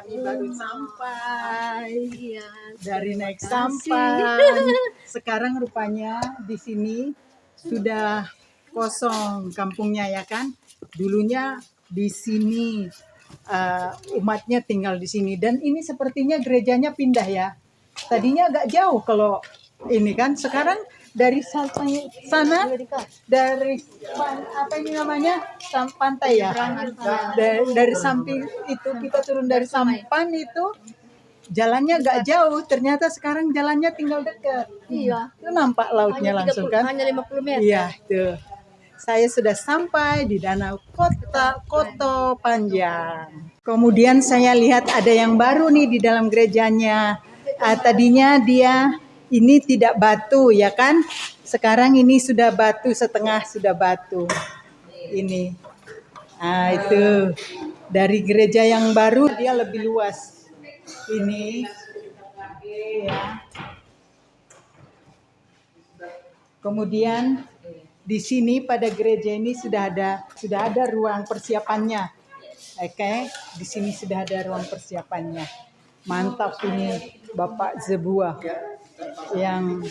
kami baru sampai Iya, dari naik terima kasih. sampan. Sekarang rupanya di sini sudah kosong kampungnya ya kan. Dulunya di sini umatnya tinggal di sini dan ini sepertinya gerejanya pindah ya. Tadinya agak jauh kalau ini kan, sekarang dari sana dari apa ini namanya pantai ya, dari samping itu kita turun dari sampan itu jalannya agak jauh, ternyata sekarang jalannya tinggal dekat. Iya. Itu nampak lautnya Hanya langsung 30, kan. hanya 50 meter. Iya tuh, saya sudah sampai di Danau Koto Panjang. Kemudian saya lihat ada yang baru nih di dalam gerejanya. Tadinya dia ini tidak batu ya kan. Sekarang ini sudah batu, setengah sudah batu. Ini. Itu. Dari gereja yang baru dia lebih luas. Ini. Ya. Kemudian di sini pada gereja ini sudah ada ruang persiapannya. Oke, di sini sudah ada ruang persiapannya. Mantap ini Bapak Zebua yang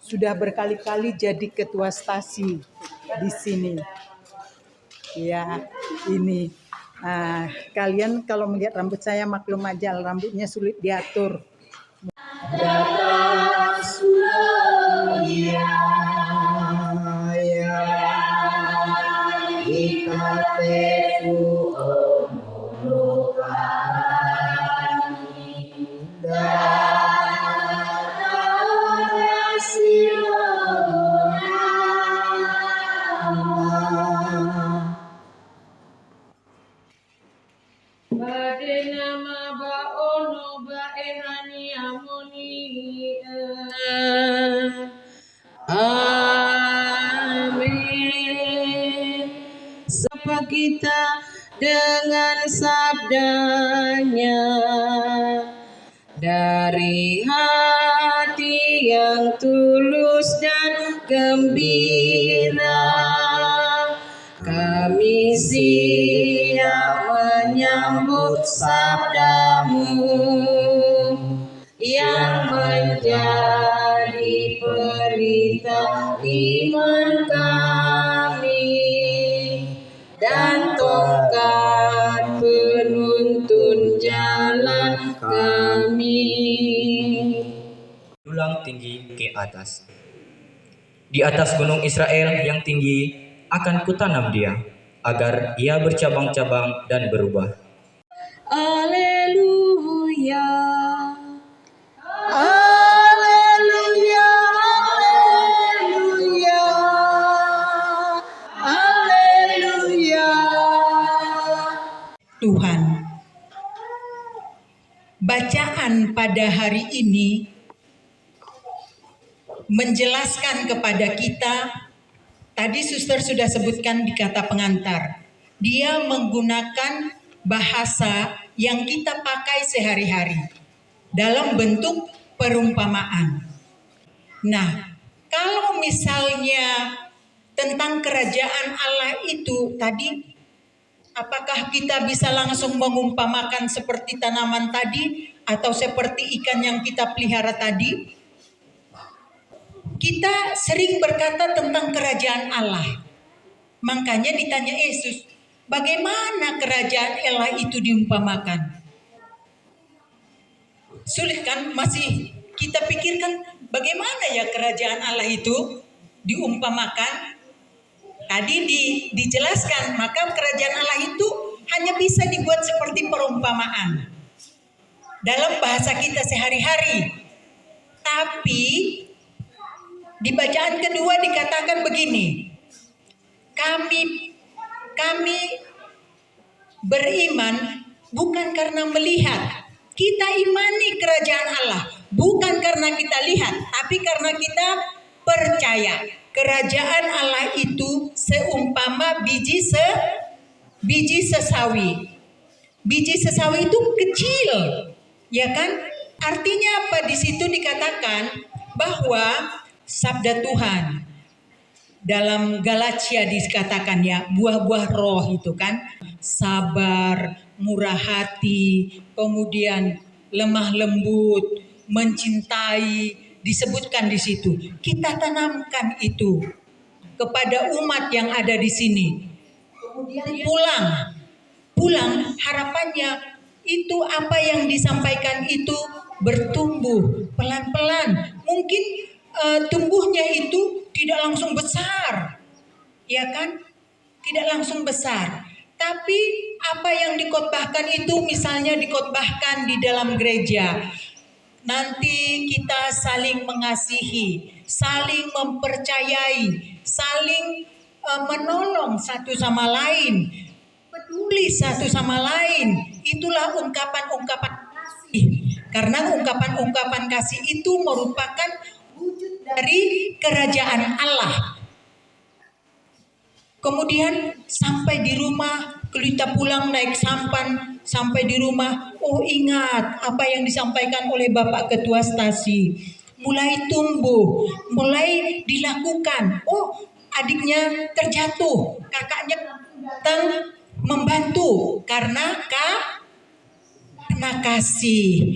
sudah berkali-kali jadi ketua stasi di sini. Ya, ini. Kalian kalau melihat rambut saya maklum aja, rambutnya sulit diatur. Amin. Sapa kita dengan sabdanya dari hati yang tulus dan gembira. Kami siap menyambut sabdamu yang menjadi pelita iman kami dan tongkat penuntun jalan kami. Dulang tinggi ke atas. Di atas gunung Israel yang tinggi akan kutanam dia, agar ia bercabang-cabang dan berubah. Haleluya. Haleluya, haleluya, haleluya. Tuhan, bacaan pada hari ini menjelaskan kepada kita, tadi suster sudah sebutkan di kata pengantar, dia menggunakan bahasa yang kita pakai sehari-hari dalam bentuk perumpamaan. Nah, kalau misalnya tentang kerajaan Allah itu tadi, apakah kita bisa langsung mengumpamakan seperti tanaman tadi atau seperti ikan yang kita pelihara tadi? Kita sering berkata tentang kerajaan Allah. Makanya ditanya Yesus, bagaimana kerajaan Allah itu diumpamakan? Sulit kan? Masih kita pikirkan bagaimana ya kerajaan Allah itu diumpamakan? Tadi dijelaskan, maka kerajaan Allah itu hanya bisa dibuat seperti perumpamaan dalam bahasa kita sehari-hari. Tapi di bacaan kedua dikatakan begini, kami beriman bukan karena melihat. Kita imani kerajaan Allah bukan karena kita lihat, tapi karena kita percaya. Kerajaan Allah itu seumpama biji sesawi. Biji sesawi itu kecil, ya kan? Artinya apa? Di situ dikatakan bahwa sabda Tuhan dalam Galatia dikatakan ya, buah-buah roh itu kan, sabar, murah hati, kemudian lemah lembut, mencintai, disebutkan di situ. Kita tanamkan itu kepada umat yang ada di sini. Kemudian pulang harapannya itu apa yang disampaikan itu bertumbuh pelan-pelan. Mungkin tumbuhnya itu tidak langsung besar, ya kan? Tidak langsung besar. Tapi apa yang dikotbahkan itu misalnya dikotbahkan di dalam gereja. Nanti kita saling mengasihi, saling mempercayai, saling menolong satu sama lain, peduli satu sama lain. Itulah ungkapan-ungkapan kasih. Karena ungkapan-ungkapan kasih itu merupakan wujud dari kerajaan Allah. Kemudian sampai di rumah, kita pulang naik sampan, sampai di rumah, oh ingat apa yang disampaikan oleh Bapak Ketua Stasi. Mulai tumbuh, mulai dilakukan. Oh, adiknya terjatuh, kakaknya datang membantu karena kasih.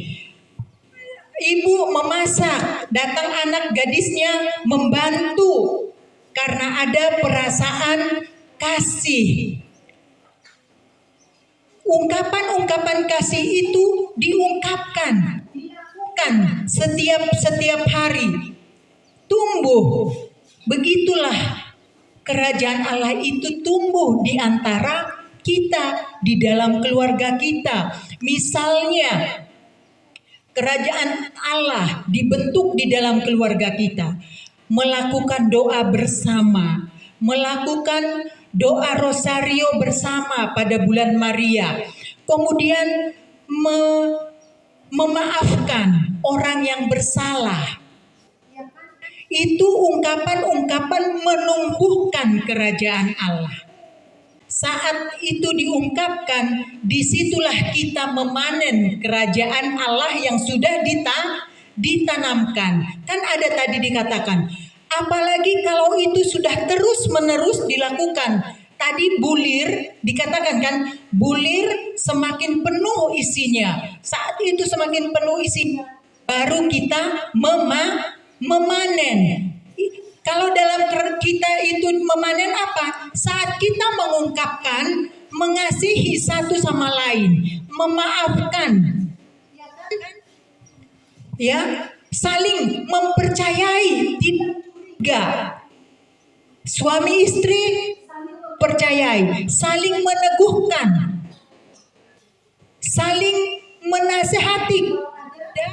Ibu memasak, datang anak gadisnya membantu karena ada perasaan kasih. Ungkapan-ungkapan kasih itu diungkapkan setiap hari. Tumbuh. Begitulah kerajaan Allah itu tumbuh di antara kita, di dalam keluarga kita. Misalnya kerajaan Allah dibentuk di dalam keluarga kita. Melakukan doa bersama, melakukan doa rosario bersama pada bulan Maria. Kemudian memaafkan orang yang bersalah. Itu ungkapan-ungkapan menumbuhkan kerajaan Allah. Saat itu diungkapkan, disitulah kita memanen kerajaan Allah yang sudah ditanamkan. Kan ada tadi dikatakan, apalagi kalau itu sudah terus-menerus dilakukan. Tadi bulir, dikatakan kan, bulir semakin penuh isinya. Saat itu semakin penuh isinya, baru kita memanen. Kalau dalam kita itu memanen apa? Saat kita mengungkapkan, mengasihi satu sama lain, memaafkan, ya, saling mempercayai, tidak. Suami istri percayai, saling meneguhkan, saling menasehati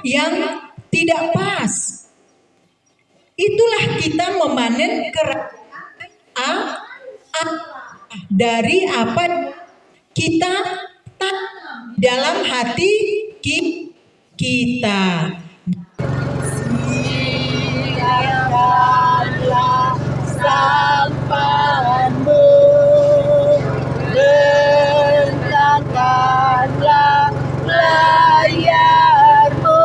yang tidak pas. Itulah kita memanen kerajaan dari apa kita tanam dalam hati kita. Siapkanlah sampanmu, bentangkanlah layarmu.